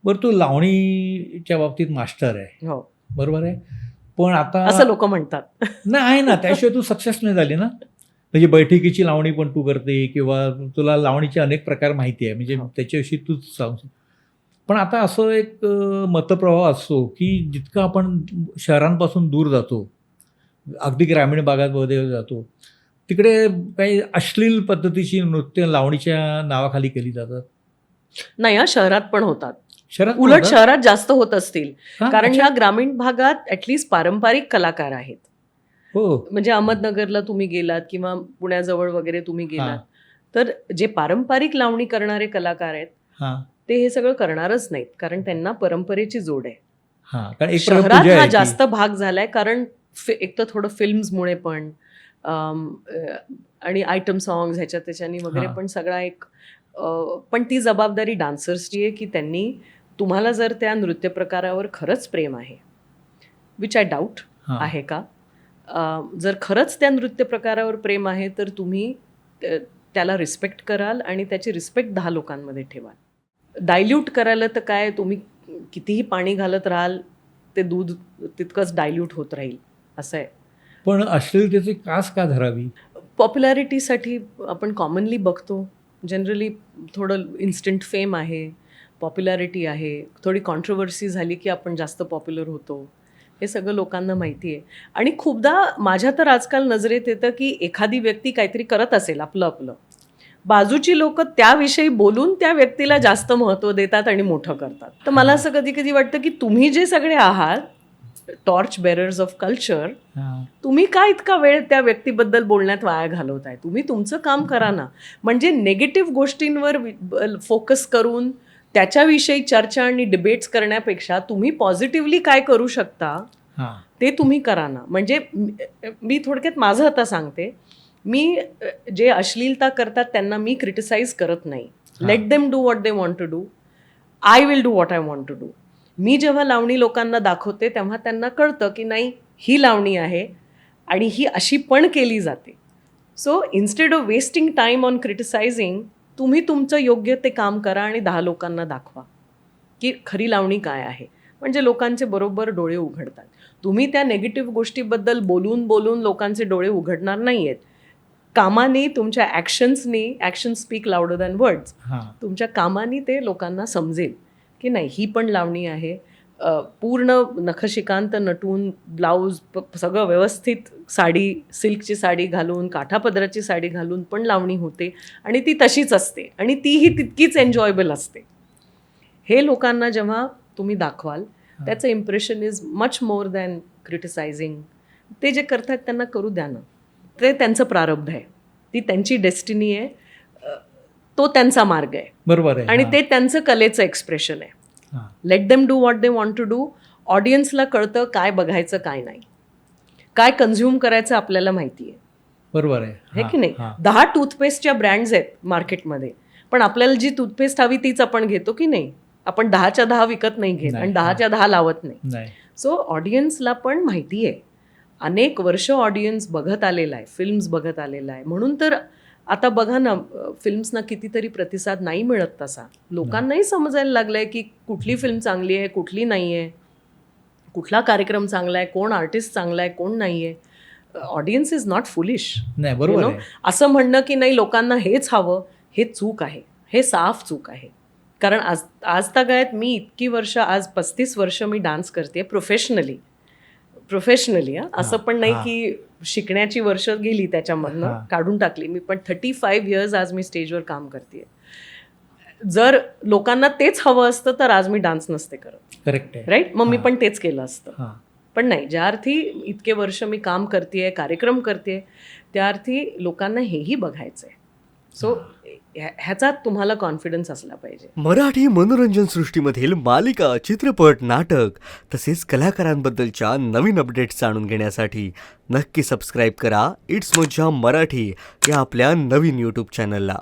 बरं तू लावणीच्या बाबतीत मास्टर आहे, हो, बरोबर आहे. पण आता असं लोक म्हणतात. नाही आहे ना, त्याशिवाय तू सक्सेस नाही झाली ना. म्हणजे बैठकीची लावणी पण तू करते किंवा तुला लावणीचे अनेक प्रकार माहिती आहे, म्हणजे हो. त्याच्याविषयी तूच सांग. पण आता असं एक मतप्रवाह असतो की जितकं आपण शहरांपासून दूर जातो, अगदी ग्रामीण भागामध्ये जातो, तिकडे काही अश्लील पद्धतीची नृत्य लावणीच्या नावाखाली केली जातात. नाही, शहरात पण होतात. शहरात पण उलट होतात? शहरात जास्त होत असतील, हां, कारण अच्छा. ह्या ग्रामीण भागात ॲटलिस्ट पारंपरिक कलाकार आहेत. हो. म्हणजे अहमदनगरला तुम्ही गेलात किंवा पुण्याजवळ वगैरे तुम्ही हां, गेलात, तर जे पारंपरिक लावणी करणारे कलाकार आहेत, हां, ते हे सगळं करणारच नाहीत, कारण त्यांना परंपरेची जोड आहे. हां. कारण एक प्रकार शहरात पूजा हा आहे ती. जास्त भाग झालाय, कारण एक तर थोडं फिल्म्समुळे पण आणि आयटम सॉंग्स ह्याच्यात त्याच्यानी वगैरे हां, पण सगळा एक पण ती जबाबदारी डान्सर्सची आहे की त्यांनी, तुम्हाला जर त्या नृत्य प्रकारावर खरंच प्रेम आहे, विच आय डाऊट हां, आहे का, जर खरंच त्या नृत्य प्रकारावर प्रेम आहे तर तुम्ही त्याला रिस्पेक्ट कराल आणि त्याची रिस्पेक्ट 10 लोकांमध्ये ठेवाल. डायल्यूट करायला तर काय, तुम्ही कितीही पाणी घालत राहाल, ते दूध तितकंच डायल्यूट होत राहील, असं आहे. पण अश्लीलतेची कास का धरावी? पॉप्युलॅरिटीसाठी आपण कॉमनली बघतो, जनरली थोडं इन्स्टंट फेम आहे, पॉप्युलॅरिटी आहे, थोडी कॉन्ट्रोवर्सी झाली की आपण जास्त पॉप्युलर होतो, हे सगळं लोकांना माहिती आहे. आणि खूपदा माझ्या तर आजकाल नजरेत येतं की एखादी व्यक्ती काहीतरी करत असेल आपलं आपलं, बाजूची लोक त्याविषयी बोलून त्या व्यक्तीला जास्त महत्त्व देतात आणि मोठं करतात. तर मला असं कधी कधी वाटतं की तुम्ही जे सगळे आहात टॉर्च बेरर्स ऑफ कल्चर, हां, तुम्ही काय इतका वेळ त्या व्यक्तीबद्दल बोलण्यात वाया घालवताय? तुम्ही तुमचं काम करा ना. म्हणजे नेगेटिव्ह गोष्टींवर फोकस करून त्याच्याविषयी चर्चा आणि डिबेट्स करण्यापेक्षा तुम्ही पॉझिटिव्हली काय करू शकता हां, ते तुम्ही करा ना. म्हणजे मी थोडक्यात माझं आता सांगते, मी जे अश्लीलता करतात त्यांना मी क्रिटिसाइज करत नाही. हां. Let them do what they want to do. I will do what I want to do. मी जेव्हा लावणी लोकांना दाखवते तेव्हा त्यांना कळतं की नाही, ही लावणी आहे आणि ही अशी पण केली जाते. So instead of wasting time on criticising, तुम्ही तुमचं योग्य ते काम करा आणि 10 लोकांना दाखवा की खरी लावणी काय आहे. म्हणजे लोकांचे बरोबर डोळे उघडतात. तुम्ही त्या नेगेटिव्ह गोष्टीबद्दल बोलून बोलून लोकांचे डोळे उघडणार नाही आहेत. कामाने, तुमच्या ॲक्शन्सनी, action speak louder than words, हां. तुमच्या कामाने ते लोकांना समजेल की नाही, ही पण लावणी आहे. पूर्ण नखशिकांत नटून, ब्लाऊज सगळं व्यवस्थित, साडी, सिल्कची साडी घालून, काठापदराची साडी घालून पण लावणी होते आणि ती तशीच असते आणि तीही तितकीच एन्जॉयबल असते. हे लोकांना जेव्हा तुम्ही दाखवाल, त्याचं impression is much more than criticising. ते जे करतात त्यांना करू द्या ना. ते त्यांचं प्रारब्ध आहे, ती त्यांची डेस्टिनी आहे, तो त्यांचा मार्ग आहे बरोबर आहे. आणि हां, ते त्यांचं कलेचं एक्सप्रेशन आहे. हां. Let them do what they want to do. ऑडियन्सला कळतं काय बघायचं काय नाही, काय कन्झ्युम करायचं आपल्याला माहिती आहे, बरोबर आहे. हे हां, की नाही. हां. 10 टूथपेस्टच्या ब्रँड्स आहेत मार्केटमध्ये, पण आपल्याला जी टूथपेस्ट हवी तीच आपण घेतो की नाही. आपण 10च्या 10 विकत नाही घेत नाही, आणि 10च्या 10 लावत नाही. नाही. सो ऑडियन्सला पण माहिती आहे, अनेक वर्ष ऑडियन्स बघत आलेला आहे, फिल्म्स बघत आलेला आहे. म्हणून तर आता बघा ना, फिल्म्सना कितीतरी प्रतिसाद नाही मिळत तसा. लोकांनाही समजायला लागलं आहे की कुठली फिल्म चांगली आहे, कुठली नाही आहे, कुठला कार्यक्रम चांगला आहे, कोण आर्टिस्ट चांगला आहे, कोण नाही आहे. Audience is not foolish. नाही, बरोबर आहे. असं म्हणणं की नाही लोकांना हेच हवं, हे चूक आहे, हे साफ चूक आहे. कारण आज तागायत मी इतकी वर्ष, आज 35 वर्ष मी डान्स करते प्रोफेशनली. असं पण नाही हां. की शिकण्याची वर्ष गेली त्याच्यामधनं, हां. काढून टाकली मी. पण 35 इयर्स आज मी स्टेजवर काम करते. जर लोकांना तेच हवं असतं तर आज मी डान्स नसते करत, करेक्ट आहे. राईट. मग मी हां. पण तेच केलं असतं. हां. पण नाही, ज्या अर्थी इतके वर्ष मी काम करते, कार्यक्रम करते, त्या अर्थी लोकांना हेही बघायचं आहे. सो ह्याचा तुम्हाला कॉन्फिडन्स असला पाहिजे. मराठी मनोरंजन सृष्टीमधील मालिका, चित्रपट, नाटक तसेच कलाकारांबद्दलच्या नवीन अपडेट्स जाणून घेण्यासाठी नक्की सबस्क्राईब करा इट्स मज्जा मराठी या आपल्या नवीन यूट्यूब चॅनलला.